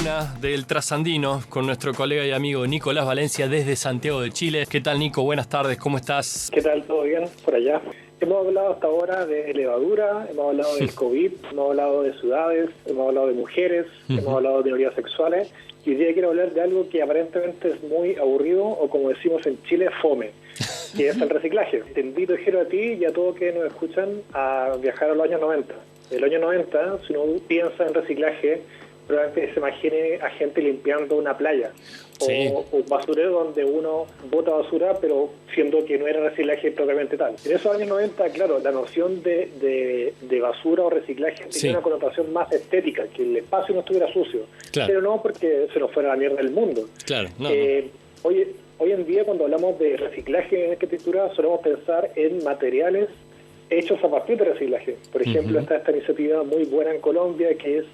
columna del Trasandino con nuestro colega y amigo Nicolás Valencia desde Santiago de Chile. ¿Qué tal, Nico? Buenas tardes, ¿cómo estás? ¿Qué tal? ¿Todo bien por allá? Hemos hablado hasta ahora de levadura, hemos hablado del COVID, hemos hablado de ciudades, hemos hablado de mujeres, hemos hablado de teorías sexuales, y hoy día quiero hablar de algo que aparentemente es muy aburrido, o como decimos en Chile, fome, que es el reciclaje. Te invito, Jero, a ti y a todos que nos escuchan a viajar a los años 90. En los años 90, si uno piensa en reciclaje, probablemente se imagine a gente limpiando una playa, sí, o un basurero donde uno bota basura, pero siendo que no era reciclaje propiamente tal. En esos años 90, claro, la noción de basura o reciclaje tenía una connotación más estética, que el espacio no estuviera sucio, pero no porque se nos fuera la mierda del mundo. Hoy en día, cuando hablamos de reciclaje en arquitectura, solemos pensar en materiales hechos a partir de reciclaje. Por ejemplo, está esta iniciativa muy buena en Colombia, que es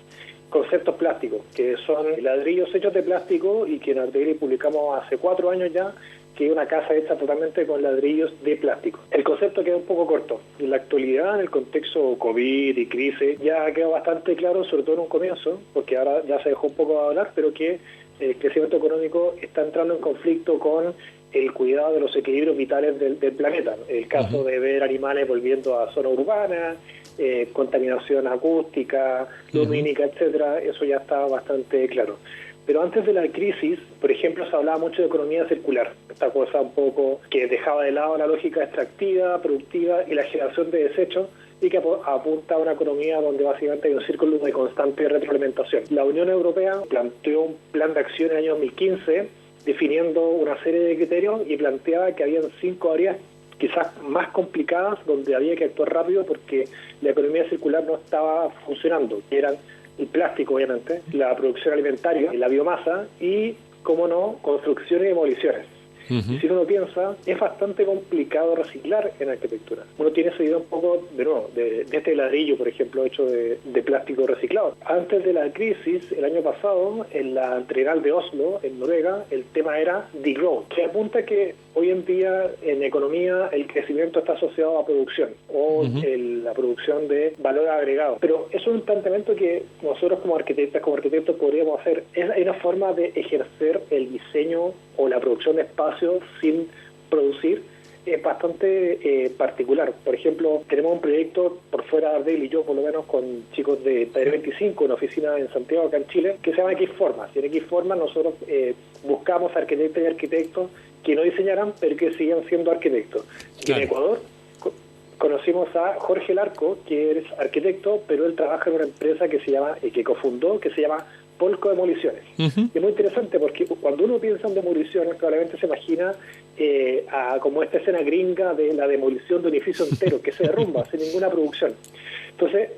Conceptos Plásticos, que son ladrillos hechos de plástico, y que en Ardegui publicamos hace 4 años ya, que es una casa hecha totalmente con ladrillos de plástico. El concepto queda un poco corto. En la actualidad, en el contexto COVID y crisis, ya quedó bastante claro, sobre todo en un comienzo, porque ahora ya se dejó un poco de hablar, pero que el crecimiento económico está entrando en conflicto con el cuidado de los equilibrios vitales del planeta. El caso de ver animales volviendo a zona urbana, contaminación acústica, lumínica, etcétera, eso ya está bastante claro. Pero antes de la crisis, por ejemplo, se hablaba mucho de economía circular, esta cosa un poco que dejaba de lado la lógica extractiva, productiva y la generación de desechos, y que apunta a una economía donde básicamente hay un círculo de constante retroalimentación. La Unión Europea planteó un plan de acción en el año 2015, definiendo una serie de criterios, y planteaba que habían 5 áreas quizás más complicadas donde había que actuar rápido porque la economía circular no estaba funcionando, que eran el plástico, obviamente, la producción alimentaria, la biomasa y, como no, construcciones y demoliciones. Y si uno piensa, es bastante complicado reciclar en arquitectura. Uno tiene esa idea un poco, de nuevo, de este ladrillo, por ejemplo, hecho de plástico reciclado. Antes de la crisis, el año pasado, en la Trienal de Oslo, en Noruega, el tema era degrowth, que apunta que hoy en día en economía el crecimiento está asociado a producción, o la producción de valor agregado. Pero eso es un planteamiento que nosotros como arquitectos podríamos hacer. Hay una forma de ejercer el diseño o la producción de espacios sin producir, es bastante particular. Por ejemplo, tenemos un proyecto por fuera de Ardegui, y yo por lo menos con chicos de Taller 25, una oficina en Santiago, acá en Chile, que se llama X-Formas. Y en X-Formas nosotros buscamos arquitectos y arquitectos que no diseñaran, pero que sigan siendo arquitectos. Y en Ecuador conocimos a Jorge Larco, que es arquitecto, pero él trabaja en una empresa que se llama, que cofundó, que se llama Polco Demoliciones. Y es muy interesante porque cuando uno piensa en demoliciones, probablemente se imagina como esta escena gringa de la demolición de un edificio entero, que se derrumba sin ninguna producción. Entonces,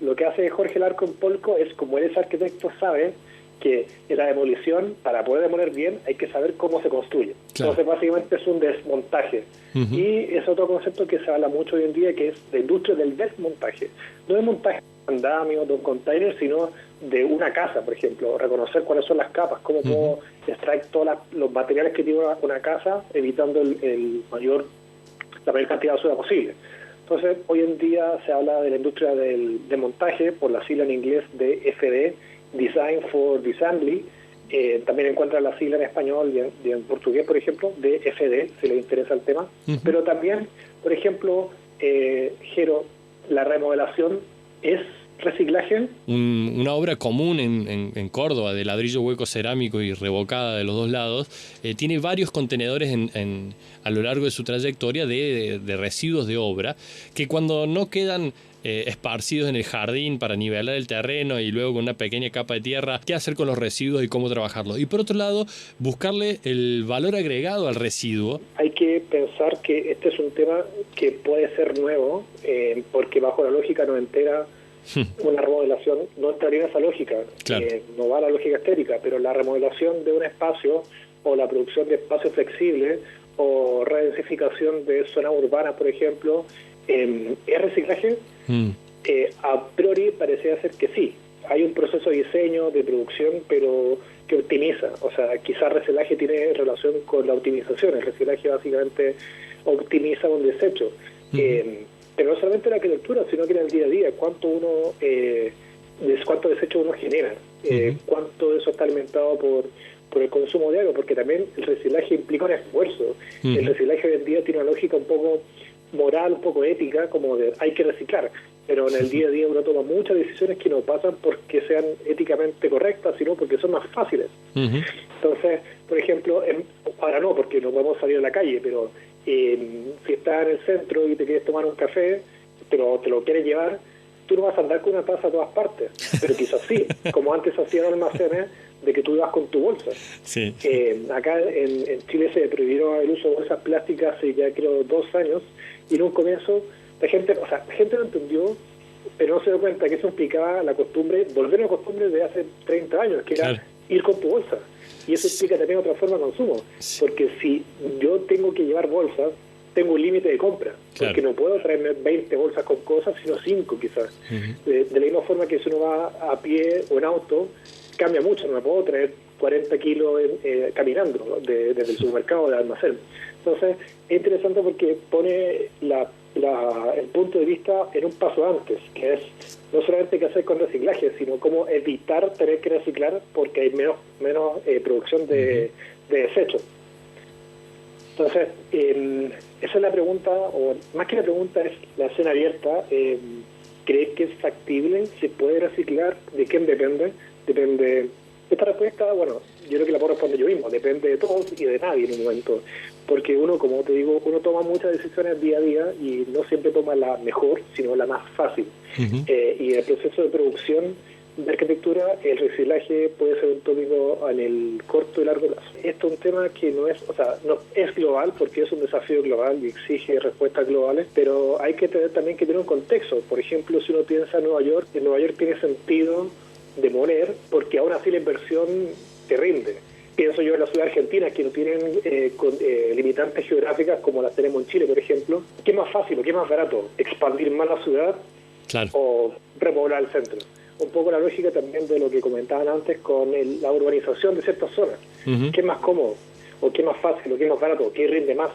lo que hace Jorge Larco en Polco es, como él es arquitecto, sabe que en la demolición, para poder demoler bien, hay que saber cómo se construye. Entonces, básicamente es un desmontaje. Y es otro concepto que se habla mucho hoy en día, que es la industria del desmontaje. No de montaje de andamio, de un container, sino de una casa, por ejemplo. Reconocer cuáles son las capas, cómo puedo extraer todos los materiales que tiene una casa, evitando la mayor cantidad de basura posible. Entonces, hoy en día se habla de la industria del desmontaje, por la sigla en inglés de DFD, Design for Disassembly. También encuentra la sigla en español y en portugués, por ejemplo, DFD, si les interesa el tema. Pero también, por ejemplo, Jero, la remodelación es reciclaje. Una obra común en Córdoba, de ladrillo hueco cerámico y revocada de los dos lados, tiene varios contenedores a lo largo de su trayectoria de residuos de obra, que cuando no quedan esparcidos en el jardín para nivelar el terreno y luego con una pequeña capa de tierra, qué hacer con los residuos y cómo trabajarlos. Y por otro lado, buscarle el valor agregado al residuo. Hay que pensar que este es un tema que puede ser nuevo, porque bajo la lógica noventera, una remodelación no entraría en esa lógica, no va a la lógica estética, pero la remodelación de un espacio o la producción de espacios flexibles o redensificación de zonas urbanas, por ejemplo, ¿es reciclaje? A priori parece ser que sí. Hay un proceso de diseño, de producción, pero que optimiza. O sea, quizás el reciclaje tiene relación con la optimización. El reciclaje básicamente optimiza un desecho. Pero no solamente en la arquitectura, sino que en el día a día, cuánto desecho uno genera. cuánto de eso está alimentado por el consumo de agua, porque también el reciclaje implica un esfuerzo. El reciclaje hoy en día tiene una lógica un poco moral, un poco ética, como de hay que reciclar, pero en el día a día uno toma muchas decisiones que no pasan porque sean éticamente correctas, sino porque son más fáciles. Entonces, por ejemplo, ahora no, porque no podemos salir a la calle, pero si estás en el centro y te quieres tomar un café, pero te lo quieres llevar, tú no vas a andar con una taza a todas partes, pero quizás sí, como antes hacían almacenes, de que tú ibas con tu bolsa. Sí. Acá en Chile se prohibió el uso de bolsas plásticas hace ya creo 2 años, y en un comienzo la gente no entendió, pero no se dio cuenta que eso implicaba la costumbre, volver a la costumbre de hace 30 años, que era ir con tu bolsa. Y eso implica también otra forma de consumo, porque si yo tengo que llevar bolsas, tengo un límite de compra, porque no puedo traerme 20 bolsas con cosas, sino 5 quizás. De la misma forma que si uno va a pie o en auto, cambia mucho, no me puedo traer 40 kilos caminando, ¿no? desde el supermercado, del almacén. Entonces, es interesante porque pone el punto de vista en un paso antes, que es no solamente qué hacer con reciclaje, sino cómo evitar tener que reciclar porque hay menos producción de desechos. Entonces, esa es la pregunta, o más que la pregunta es la escena abierta. ¿Crees que es factible? ¿Se puede reciclar? ¿De quién depende? Depende. Esta respuesta, bueno, yo creo que la puedo responder yo mismo, depende de todos y de nadie en un momento, porque uno, como te digo, uno toma muchas decisiones día a día y no siempre toma la mejor, sino la más fácil. Y en el proceso de producción de arquitectura, el reciclaje puede ser un tópico en el corto y largo plazo. Esto es un tema que no es global, porque es un desafío global y exige respuestas globales, pero hay que tener también que tener un contexto. Por ejemplo, si uno piensa en Nueva York tiene sentido demoler, porque aún así la inversión te rinde. Pienso yo en la ciudad argentina, que no tienen limitantes geográficas como las tenemos en Chile, por ejemplo. ¿Qué es más fácil o qué es más barato? ¿Expandir más la ciudad o repoblar el centro? Un poco la lógica también de lo que comentaban antes con la urbanización de ciertas zonas. ¿Qué es más cómodo? ¿O qué es más fácil? ¿O qué es más barato? ¿Qué rinde más?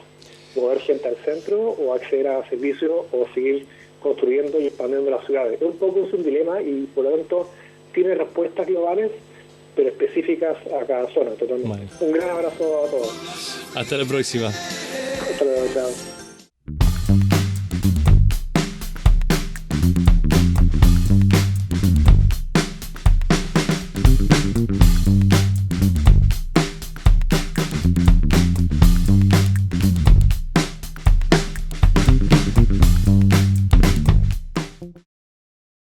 ¿Mover gente al centro o acceder a servicios o seguir construyendo y expandiendo las ciudades? Es un poco un dilema y por lo tanto tiene respuestas globales, pero específicas a cada zona. Totalmente. Un gran abrazo a todos. Hasta la próxima. Hasta luego. Chao.